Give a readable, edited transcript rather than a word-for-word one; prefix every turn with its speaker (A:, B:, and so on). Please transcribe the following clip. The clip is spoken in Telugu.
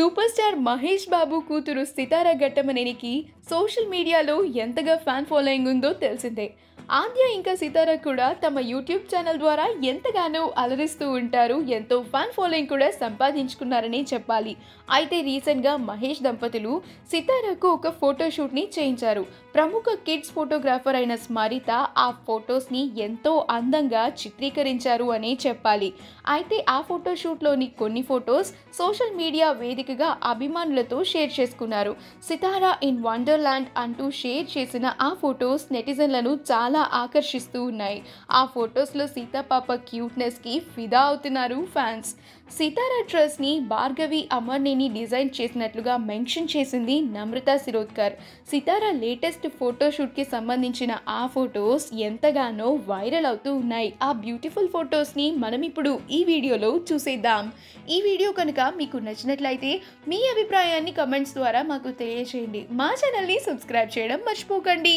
A: సూపర్ స్టార్ మహేష్ బాబు కూతురు సితార ఘట్టమనేనికి సోషల్ మీడియాలో ఎంతగా ఫ్యాన్ ఫాలోయింగ్ ఉందో తెలిసిందే. ఆద్య ఇంకా సితార కూడా తమ యూట్యూబ్ ఛానల్ ద్వారా ఎంతగానో అలరిస్తూ ఉంటారు. ఎంతో ఫ్యాన్ ఫాలోయింగ్ కూడా సంపాదించుకున్నారని చెప్పాలి. అయితే రీసెంట్గా మహేష్ దంపతులు సితారకు ఒక ఫోటోషూట్ని చేయించారు. ప్రముఖ కిడ్స్ ఫోటోగ్రాఫర్ అయిన స్మరిత ఆ ఫొటోస్ని ఎంతో అందంగా చిత్రీకరించారు అని చెప్పాలి. అయితే ఆ ఫోటోషూట్లోని కొన్ని ఫొటోస్ సోషల్ మీడియా వేదికగా అభిమానులతో షేర్ చేసుకున్నారు. సితారా ఇన్ వండర్లాండ్ అంటూ షేర్ చేసిన ఆ ఫొటోస్ నెటిజన్లను చాలా ఆకర్షిస్తూ ఉన్నాయి. ఆ ఫొటోస్లో సీతా పాప క్యూట్నెస్కి ఫిదా అవుతున్నారు ఫ్యాన్స్. సితారా డ్రెస్ని భార్గవి అమర్నేని డిజైన్ చేసినట్లుగా మెన్షన్ చేసింది నమ్రత శిరోద్కర్. సితారా లేటెస్ట్ ఫోటోషూట్కి సంబంధించిన ఆ ఫొటోస్ ఎంతగానో వైరల్ అవుతూ ఉన్నాయి. ఆ బ్యూటిఫుల్ ఫొటోస్ని మనం ఇప్పుడు ఈ వీడియోలో చూసేద్దాం. ఈ వీడియో కనుక మీకు నచ్చినట్లయితే మీ అభిప్రాయాన్ని కమెంట్స్ ద్వారా మాకు తెలియజేయండి. మా ఛానల్ని సబ్స్క్రైబ్ చేయడం మర్చిపోకండి.